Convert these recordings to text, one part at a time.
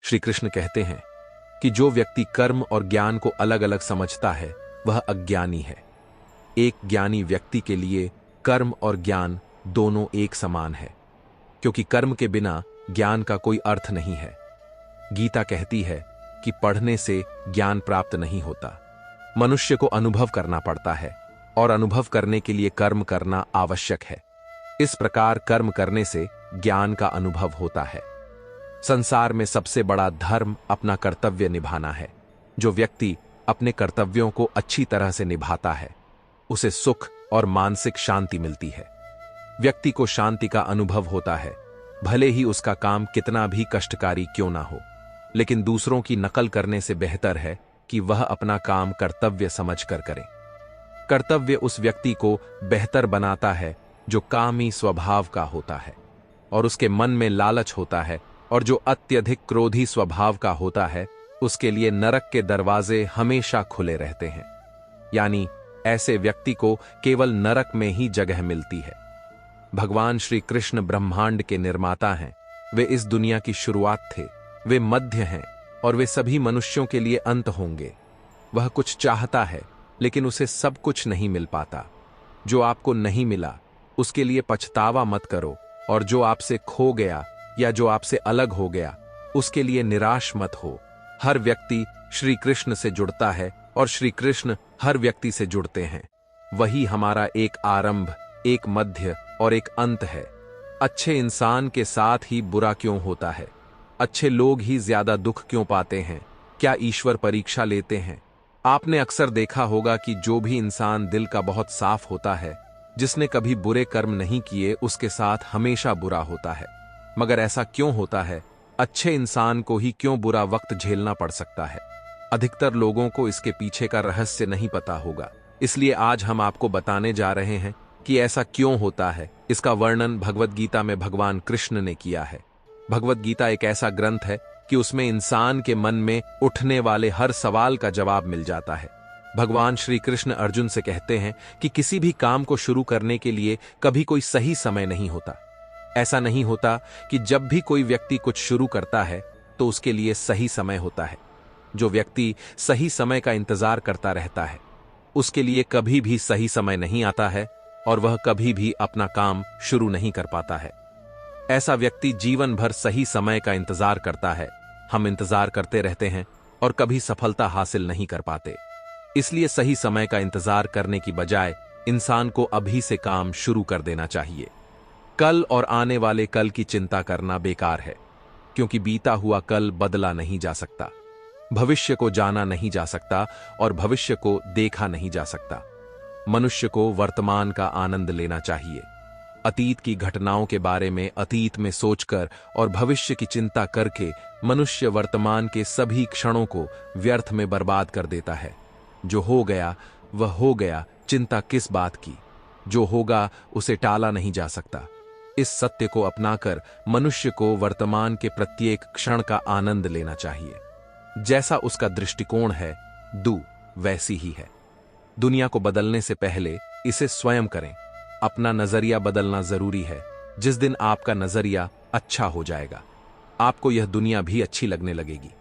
श्री कृष्ण कहते हैं कि जो व्यक्ति कर्म और ज्ञान को अलग अलग समझता है वह अज्ञानी है। एक ज्ञानी व्यक्ति के लिए कर्म और ज्ञान दोनों एक समान है, क्योंकि कर्म के बिना ज्ञान का कोई अर्थ नहीं है। गीता कहती है कि पढ़ने से ज्ञान प्राप्त नहीं होता, मनुष्य को अनुभव करना पड़ता है और अनुभव करने के लिए कर्म करना आवश्यक है। इस प्रकार कर्म करने से ज्ञान का अनुभव होता है। संसार में सबसे बड़ा धर्म अपना कर्तव्य निभाना है। जो व्यक्ति अपने कर्तव्यों को अच्छी तरह से निभाता है उसे सुख और मानसिक शांति मिलती है। व्यक्ति को शांति का अनुभव होता है, भले ही उसका काम कितना भी कष्टकारी क्यों ना हो। लेकिन दूसरों की नकल करने से बेहतर है कि वह अपना काम कर्तव्य समझकर करे। कर्तव्य उस व्यक्ति को बेहतर बनाता है जो कामी स्वभाव का होता है और उसके मन में लालच होता है, और जो अत्यधिक क्रोधी स्वभाव का होता है उसके लिए नरक के दरवाजे हमेशा खुले रहते हैं। यानी ऐसे व्यक्ति को केवल नरक में ही जगह मिलती है। भगवान श्री कृष्ण ब्रह्मांड के निर्माता हैं। वे इस दुनिया की शुरुआत थे, वे मध्य हैं और वे सभी मनुष्यों के लिए अंत होंगे। वह कुछ चाहता है लेकिन उसे सब कुछ नहीं मिल पाता। जो आपको नहीं मिला उसके लिए पछतावा मत करो, और जो आपसे खो गया या जो आपसे अलग हो गया उसके लिए निराश मत हो। हर व्यक्ति श्री कृष्ण से जुड़ता है और श्री कृष्ण हर व्यक्ति से जुड़ते हैं। वही हमारा एक आरंभ, एक मध्य और एक अंत है। अच्छे इंसान के साथ ही बुरा क्यों होता है? अच्छे लोग ही ज्यादा दुख क्यों पाते हैं? क्या ईश्वर परीक्षा लेते हैं? आपने अक्सर देखा होगा कि जो भी इंसान दिल का बहुत साफ होता है, जिसने कभी बुरे कर्म नहीं किए, उसके साथ हमेशा बुरा होता है। मगर ऐसा क्यों होता है? अच्छे इंसान को ही क्यों बुरा वक्त झेलना पड़ सकता है? अधिकतर लोगों को इसके पीछे का रहस्य नहीं पता होगा। इसलिए आज हम आपको बताने जा रहे हैं कि ऐसा क्यों होता है। इसका वर्णन भगवद गीता में भगवान कृष्ण ने किया है। भगवद गीता एक ऐसा ग्रंथ है कि उसमें इंसान के मन में उठने वाले हर सवाल का जवाब मिल जाता है। भगवान श्री कृष्ण अर्जुन से कहते हैं कि किसी भी काम को शुरू करने के लिए कभी कोई सही समय नहीं होता। ऐसा नहीं होता कि जब भी कोई व्यक्ति कुछ शुरू करता है तो उसके लिए सही समय होता है। जो व्यक्ति सही समय का इंतजार करता रहता है उसके लिए कभी भी सही समय नहीं आता है और वह कभी भी अपना काम शुरू नहीं कर पाता है। ऐसा व्यक्ति जीवन भर सही समय का इंतजार करता है। हम इंतजार करते रहते हैं और कभी सफलता हासिल नहीं कर पाते। इसलिए सही समय का इंतजार करने की बजाय इंसान को अभी से काम शुरू कर देना चाहिए। कल और आने वाले कल की चिंता करना बेकार है, क्योंकि बीता हुआ कल बदला नहीं जा सकता। भविष्य को जाना नहीं जा सकता और भविष्य को देखा नहीं जा सकता। मनुष्य को वर्तमान का आनंद लेना चाहिए। अतीत की घटनाओं के बारे में अतीत में सोचकर और भविष्य की चिंता करके मनुष्य वर्तमान के सभी क्षणों को व्यर्थ में बर्बाद कर देता है। जो हो गया वह हो गया, चिंता किस बात की? जो होगा उसे टाला नहीं जा सकता। इस सत्य को अपनाकर मनुष्य को वर्तमान के प्रत्येक क्षण का आनंद लेना चाहिए। जैसा उसका दृष्टिकोण है, वैसी ही है। दुनिया को बदलने से पहले इसे स्वयं करें। अपना नजरिया बदलना जरूरी है। जिस दिन आपका नजरिया अच्छा हो जाएगा, आपको यह दुनिया भी अच्छी लगने लगेगी।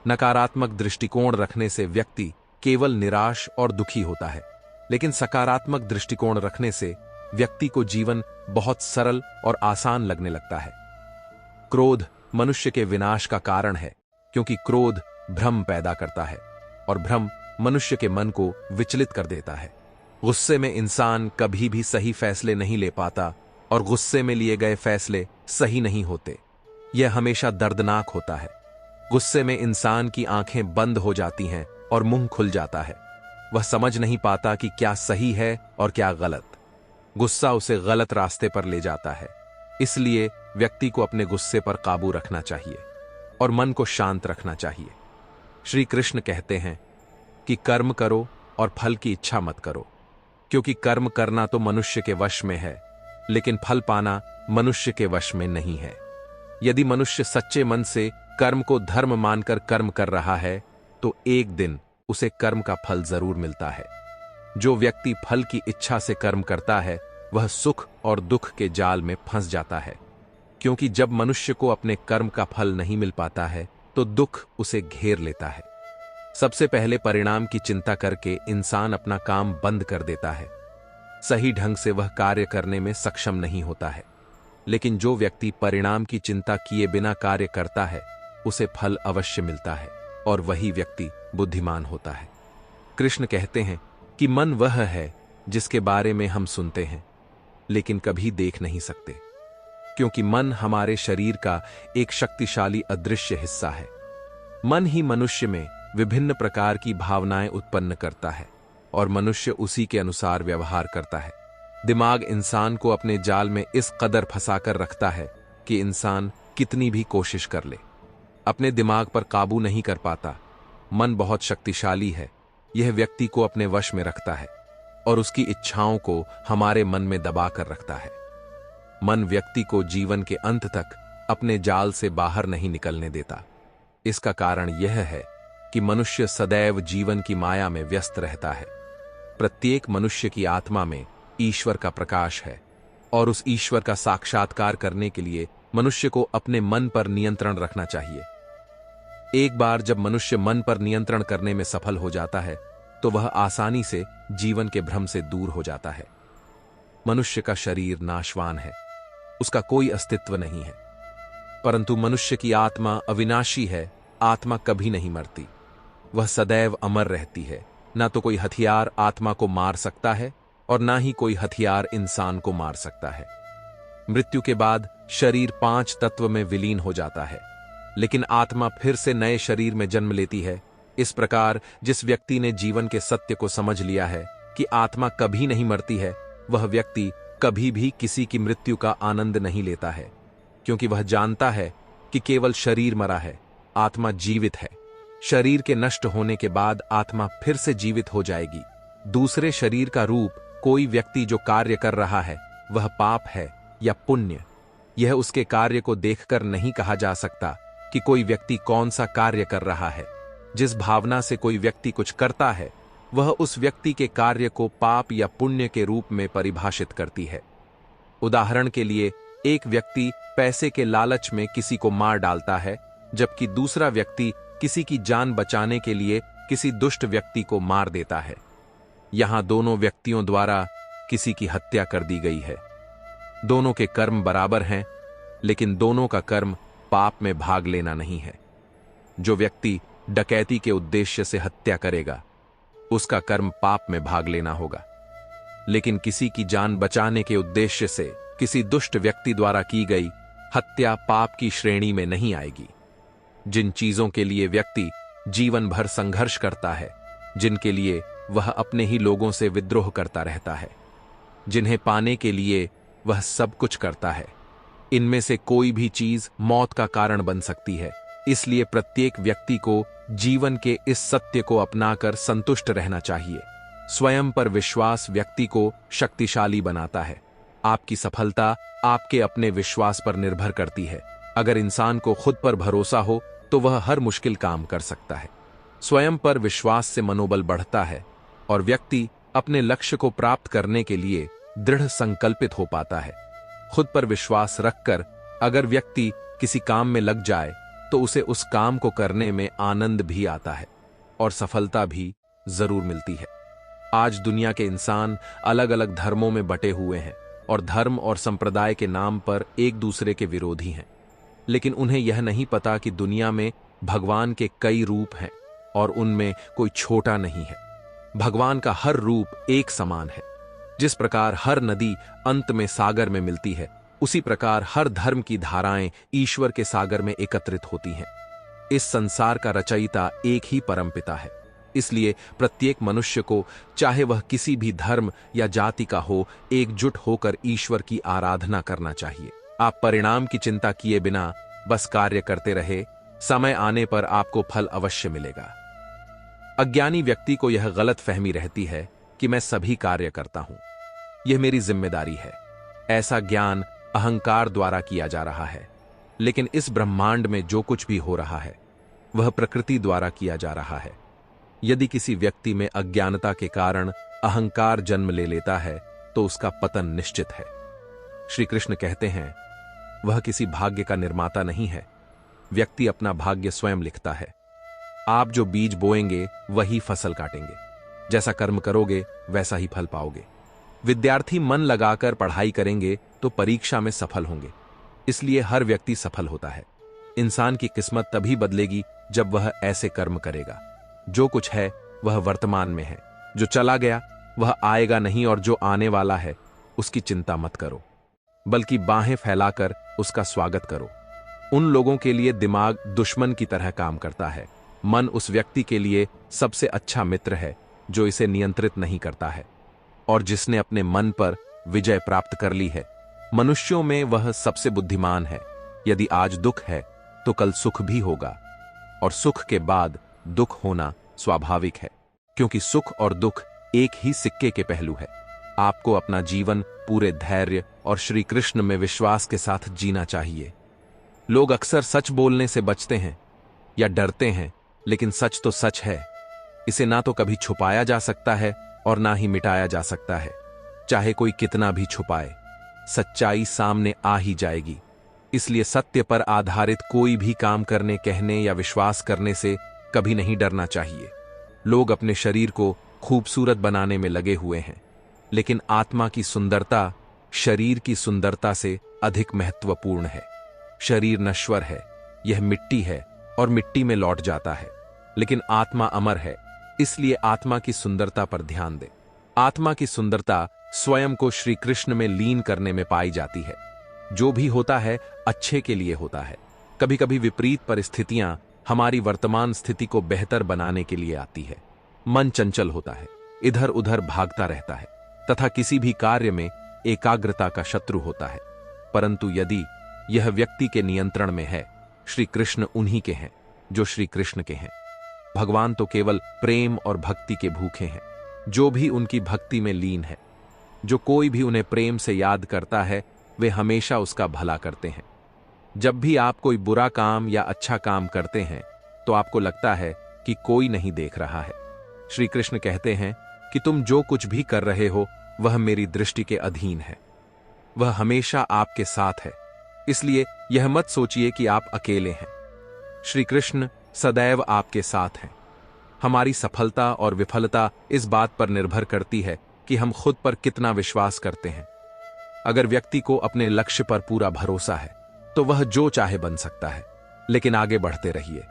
नकारात्मक दृष्टिकोण रखने से व्यक्ति केवल निराश और दुखी होता है, लेकिन सकारात्मक दृष्टिकोण रखने से व्यक्ति को जीवन बहुत सरल और आसान लगने लगता है। क्रोध मनुष्य के विनाश का कारण है, क्योंकि क्रोध भ्रम पैदा करता है और भ्रम मनुष्य के मन को विचलित कर देता है। गुस्से में इंसान कभी भी सही फैसले नहीं ले पाता और गुस्से में लिए गए फैसले सही नहीं होते। यह हमेशा दर्दनाक होता है। गुस्से में इंसान की आंखें बंद हो जाती हैं और मुंह खुल जाता है। वह समझ नहीं पाता कि क्या सही है और क्या गलत। गुस्सा उसे गलत रास्ते पर ले जाता है। इसलिए व्यक्ति को अपने गुस्से पर काबू रखना चाहिए और मन को शांत रखना चाहिए। श्री कृष्ण कहते हैं कि कर्म करो और फल की इच्छा मत करो, क्योंकि कर्म करना तो मनुष्य के वश में है, लेकिन फल पाना मनुष्य के वश में नहीं है। यदि मनुष्य सच्चे मन से कर्म को धर्म मानकर कर्म कर रहा है तो एक दिन उसे कर्म का फल जरूर मिलता है। जो व्यक्ति फल की इच्छा से कर्म करता है वह सुख और दुख के जाल में फंस जाता है, क्योंकि जब मनुष्य को अपने कर्म का फल नहीं मिल पाता है तो दुख उसे घेर लेता है। सबसे पहले परिणाम की चिंता करके इंसान अपना काम बंद कर देता है। सही ढंग से वह कार्य करने में सक्षम नहीं होता है। लेकिन जो व्यक्ति परिणाम की चिंता किए बिना कार्य करता है, उसे फल अवश्य मिलता है और वही व्यक्ति बुद्धिमान होता है। कृष्ण कहते हैं कि मन वह है जिसके बारे में हम सुनते हैं लेकिन कभी देख नहीं सकते, क्योंकि मन हमारे शरीर का एक शक्तिशाली अदृश्य हिस्सा है। मन ही मनुष्य में विभिन्न प्रकार की भावनाएं उत्पन्न करता है और मनुष्य उसी के अनुसार व्यवहार करता है। दिमाग इंसान को अपने जाल में इस कदर फंसाकर रखता है कि इंसान कितनी भी कोशिश कर ले, अपने दिमाग पर काबू नहीं कर पाता। मन बहुत शक्तिशाली है। यह व्यक्ति को अपने वश में रखता है और उसकी इच्छाओं को हमारे मन में दबा कर रखता है। मन व्यक्ति को जीवन के अंत तक अपने जाल से बाहर नहीं निकलने देता। इसका कारण यह है कि मनुष्य सदैव जीवन की माया में व्यस्त रहता है। प्रत्येक मनुष्य की आत्मा में ईश्वर का प्रकाश है और उस ईश्वर का साक्षात्कार करने के लिए मनुष्य को अपने मन पर नियंत्रण रखना चाहिए। एक बार जब मनुष्य मन पर नियंत्रण करने में सफल हो जाता है तो वह आसानी से जीवन के भ्रम से दूर हो जाता है। मनुष्य का शरीर नाशवान है, उसका कोई अस्तित्व नहीं है, परंतु मनुष्य की आत्मा अविनाशी है। आत्मा कभी नहीं मरती, वह सदैव अमर रहती है। ना तो कोई हथियार आत्मा को मार सकता है और ना ही कोई हथियार इंसान को मार सकता है। मृत्यु के बाद शरीर 5 तत्व में विलीन हो जाता है, लेकिन आत्मा फिर से नए शरीर में जन्म लेती है। इस प्रकार जिस व्यक्ति ने जीवन के सत्य को समझ लिया है कि आत्मा कभी नहीं मरती है, वह व्यक्ति कभी भी किसी की मृत्यु का आनंद नहीं लेता है, क्योंकि वह जानता है कि केवल शरीर मरा है, आत्मा जीवित है। शरीर के नष्ट होने के बाद आत्मा फिर से जीवित हो जाएगी। दूसरे शरीर का रूप कोई व्यक्ति जो कार्य कर रहा है वह पाप है या पुण्य, यह उसके कार्य को देखकर नहीं कहा जा सकता कि कोई व्यक्ति कौन सा कार्य कर रहा है। जिस भावना से कोई व्यक्ति कुछ करता है वह उस व्यक्ति के कार्य को पाप या पुण्य के रूप में परिभाषित करती है। उदाहरण के लिए, एक व्यक्ति पैसे के लालच में किसी को मार डालता है, जबकि दूसरा व्यक्ति किसी की जान बचाने के लिए किसी दुष्ट व्यक्ति को मार देता है। यहां दोनों व्यक्तियों द्वारा किसी की हत्या कर दी गई है। दोनों के कर्म बराबर हैं, लेकिन दोनों का कर्म पाप में भाग लेना नहीं है। जो व्यक्ति डकैती के उद्देश्य से हत्या करेगा, उसका कर्म पाप में भाग लेना होगा, लेकिन किसी की जान बचाने के उद्देश्य से किसी दुष्ट व्यक्ति द्वारा की गई हत्या पाप की श्रेणी में नहीं आएगी। जिन चीजों के लिए व्यक्ति जीवन भर संघर्ष करता है, जिनके लिए वह अपने ही लोगों से विद्रोह करता रहता है, जिन्हें पाने के लिए वह सब कुछ करता है, इनमें से कोई भी चीज मौत का कारण बन सकती है। इसलिए प्रत्येक व्यक्ति को जीवन के इस सत्य को अपनाकर संतुष्ट रहना चाहिए। स्वयं पर विश्वास व्यक्ति को शक्तिशाली बनाता है। आपकी सफलता आपके अपने विश्वास पर निर्भर करती है। अगर इंसान को खुद पर भरोसा हो तो वह हर मुश्किल काम कर सकता है। स्वयं पर विश्वास से मनोबल बढ़ता है और व्यक्ति अपने लक्ष्य को प्राप्त करने के लिए दृढ़ संकल्पित हो पाता है। खुद पर विश्वास रखकर अगर व्यक्ति किसी काम में लग जाए तो उसे उस काम को करने में आनंद भी आता है और सफलता भी जरूर मिलती है। आज दुनिया के इंसान अलग अलग धर्मों में बटे हुए हैं और धर्म और संप्रदाय के नाम पर एक दूसरे के विरोधी हैं, लेकिन उन्हें यह नहीं पता कि दुनिया में भगवान के कई रूप हैं और उनमें कोई छोटा नहीं है। भगवान का हर रूप एक समान है। जिस प्रकार हर नदी अंत में सागर में मिलती है, उसी प्रकार हर धर्म की धाराएं ईश्वर के सागर में एकत्रित होती हैं। इस संसार का रचयिता एक ही परमपिता है। इसलिए प्रत्येक मनुष्य को, चाहे वह किसी भी धर्म या जाति का हो, एकजुट होकर ईश्वर की आराधना करना चाहिए। आप परिणाम की चिंता किए बिना बस कार्य करते रहे, समय आने पर आपको फल अवश्य मिलेगा। अज्ञानी व्यक्ति को यह गलत फहमी रहती है कि मैं सभी कार्य करता हूं, यह मेरी जिम्मेदारी है। ऐसा ज्ञान अहंकार द्वारा किया जा रहा है, लेकिन इस ब्रह्मांड में जो कुछ भी हो रहा है वह प्रकृति द्वारा किया जा रहा है। यदि किसी व्यक्ति में अज्ञानता के कारण अहंकार जन्म ले लेता है तो उसका पतन निश्चित है। श्री कृष्ण कहते हैं, वह किसी भाग्य का निर्माता नहीं है, व्यक्ति अपना भाग्य स्वयं लिखता है। आप जो बीज बोएंगे वही फसल काटेंगे। जैसा कर्म करोगे वैसा ही फल पाओगे। विद्यार्थी मन लगाकर पढ़ाई करेंगे तो परीक्षा में सफल होंगे। इसलिए हर व्यक्ति सफल होता है। इंसान की किस्मत तभी बदलेगी जब वह ऐसे कर्म करेगा। जो कुछ है वह वर्तमान में है। जो चला गया वह आएगा नहीं, और जो आने वाला है उसकी चिंता मत करो, बल्कि बाहें फैलाकर उसका स्वागत करो। उन लोगों के लिए दिमाग दुश्मन की तरह काम करता है। मन उस व्यक्ति के लिए सबसे अच्छा मित्र है जो इसे नियंत्रित नहीं करता है और जिसने अपने मन पर विजय प्राप्त कर ली है। मनुष्यों में वह सबसे बुद्धिमान है। यदि आज दुख है तो कल सुख भी होगा, और सुख के बाद दुख होना स्वाभाविक है, क्योंकि सुख और दुख एक ही सिक्के के पहलू है। आपको अपना जीवन पूरे धैर्य और श्री कृष्ण में विश्वास के साथ जीना चाहिए। लोग अक्सर सच बोलने से बचते हैं या डरते हैं, लेकिन सच तो सच है। इसे ना तो कभी छुपाया जा सकता है और ना ही मिटाया जा सकता है। चाहे कोई कितना भी छुपाए, सच्चाई सामने आ ही जाएगी। इसलिए सत्य पर आधारित कोई भी काम करने, कहने या विश्वास करने से कभी नहीं डरना चाहिए। लोग अपने शरीर को खूबसूरत बनाने में लगे हुए हैं, लेकिन आत्मा की सुंदरता शरीर की सुंदरता से अधिक महत्वपूर्ण है। शरीर नश्वर है, यह मिट्टी है और मिट्टी में लौट जाता है, लेकिन आत्मा अमर है। इसलिए आत्मा की सुंदरता पर ध्यान दें। आत्मा की सुंदरता स्वयं को श्री कृष्ण में लीन करने में पाई जाती है। जो भी होता है अच्छे के लिए होता है। कभी कभी विपरीत परिस्थितियां हमारी वर्तमान स्थिति को बेहतर बनाने के लिए आती है। मन चंचल होता है, इधर उधर भागता रहता है तथा किसी भी कार्य में एकाग्रता का शत्रु होता है। परंतु यदि यह व्यक्ति के नियंत्रण में है, श्री कृष्ण उन्हीं के हैं जो श्री कृष्ण के हैं। भगवान तो केवल प्रेम और भक्ति के भूखे हैं, जो भी उनकी भक्ति में लीन है। जो कोई भी उन्हें प्रेम से याद करता है वे हमेशा उसका भला करते हैं। जब भी आप कोई बुरा काम या अच्छा काम करते हैं तो आपको लगता है कि कोई नहीं देख रहा है। श्री कृष्ण कहते हैं कि तुम जो कुछ भी कर रहे हो वह मेरी दृष्टि के अधीन है। वह हमेशा आपके साथ है। इसलिए यह मत सोचिए कि आप अकेले हैं। श्री कृष्ण सदैव आपके साथ हैं। हमारी सफलता और विफलता इस बात पर निर्भर करती है कि हम खुद पर कितना विश्वास करते हैं। अगर व्यक्ति को अपने लक्ष्य पर पूरा भरोसा है तो वह जो चाहे बन सकता है, लेकिन आगे बढ़ते रहिए।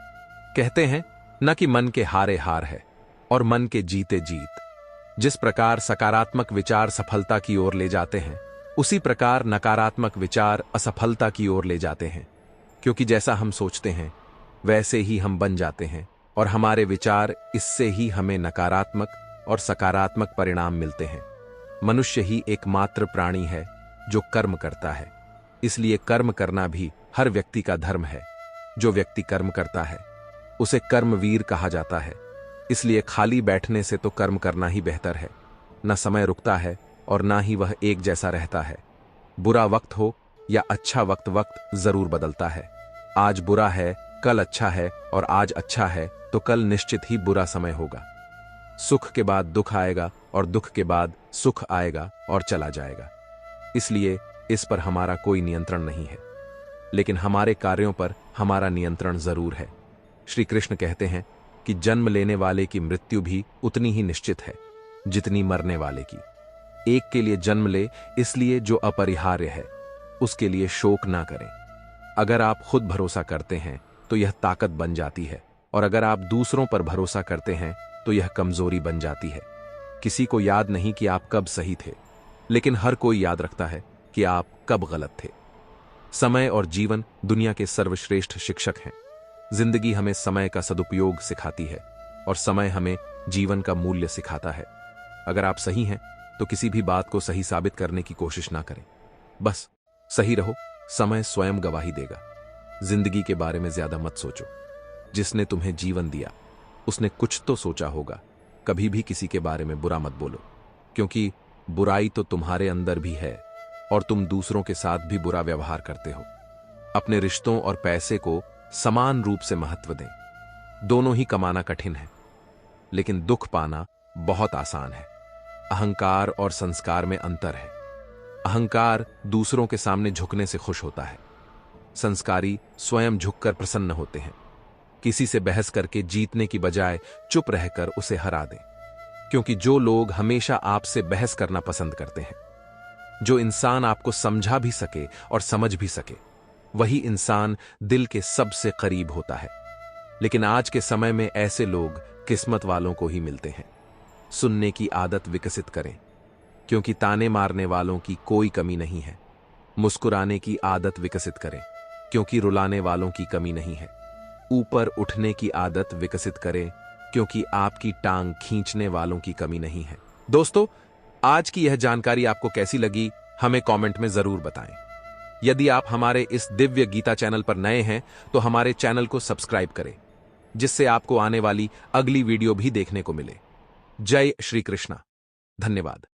कहते हैं न कि मन के हारे हार है और मन के जीते जीत। जिस प्रकार सकारात्मक विचार सफलता की ओर ले जाते हैं, उसी प्रकार नकारात्मक विचार असफलता की ओर ले जाते हैं। क्योंकि जैसा हम सोचते हैं वैसे ही हम बन जाते हैं, और हमारे विचार, इससे ही हमें नकारात्मक और सकारात्मक परिणाम मिलते हैं। मनुष्य ही एकमात्र प्राणी है जो कर्म करता है। इसलिए कर्म करना भी हर व्यक्ति का धर्म है। जो व्यक्ति कर्म करता है उसे कर्मवीर कहा जाता है। इसलिए खाली बैठने से तो कर्म करना ही बेहतर है। न समय रुकता है और ना ही वह एक जैसा रहता है। बुरा वक्त हो या अच्छा वक्त, वक्त जरूर बदलता है। आज बुरा है, कल अच्छा है, और आज अच्छा है तो कल निश्चित ही बुरा समय होगा। सुख के बाद दुख आएगा और दुख के बाद सुख आएगा और चला जाएगा। इसलिए इस पर हमारा कोई नियंत्रण नहीं है, लेकिन हमारे कार्यों पर हमारा नियंत्रण जरूर है। श्री कृष्ण कहते हैं कि जन्म लेने वाले की मृत्यु भी उतनी ही निश्चित है जितनी मरने वाले की। एक के लिए जन्म ले इसलिए जो अपरिहार्य है, उसके लिए शोक ना करें। अगर आप खुद भरोसा करते हैं तो यह ताकत बन जाती है, और अगर आप दूसरों पर भरोसा करते हैं तो यह कमजोरी बन जाती है। किसी को याद नहीं कि आप कब सही थे, लेकिन हर कोई याद रखता है कि आप कब गलत थे। समय और जीवन दुनिया के सर्वश्रेष्ठ शिक्षक हैं। जिंदगी हमें समय का सदुपयोग सिखाती है और समय हमें जीवन का मूल्य सिखाता है। अगर आप सही हैं तो किसी भी बात को सही साबित करने की कोशिश ना करें। बस सही रहो, समय स्वयं गवाही देगा। जिंदगी के बारे में ज्यादा मत सोचो। जिसने तुम्हें जीवन दिया उसने कुछ तो सोचा होगा। कभी भी किसी के बारे में बुरा मत बोलो, क्योंकि बुराई तो तुम्हारे अंदर भी है और तुम दूसरों के साथ भी बुरा व्यवहार करते हो। अपने रिश्तों और पैसे को समान रूप से महत्व दें। दोनों ही कमाना कठिन है, लेकिन दुख पाना बहुत आसान है। अहंकार और संस्कार में अंतर है। अहंकार दूसरों के सामने झुकने से खुश होता है, संस्कारी स्वयं झुककर प्रसन्न होते हैं। किसी से बहस करके जीतने की बजाय चुप रहकर उसे हरा दें, क्योंकि जो लोग हमेशा आपसे बहस करना पसंद करते हैं, जो इंसान आपको समझा भी सके और समझ भी सके, वही इंसान दिल के सबसे करीब होता है। लेकिन आज के समय में ऐसे लोग किस्मत वालों को ही मिलते हैं। सुनने की आदत विकसित करें, क्योंकि ताने मारने वालों की कोई कमी नहीं है। मुस्कुराने की आदत विकसित करें, क्योंकि रुलाने वालों की कमी नहीं है। ऊपर उठने की आदत विकसित करें, क्योंकि आपकी टांग खींचने वालों की कमी नहीं है। दोस्तों, आज की यह जानकारी आपको कैसी लगी, हमें कमेंट में जरूर बताएं। यदि आप हमारे इस दिव्य गीता चैनल पर नए हैं तो हमारे चैनल को सब्सक्राइब करें, जिससे आपको आने वाली अगली वीडियो भी देखने को मिले। जय श्री कृष्णा। धन्यवाद।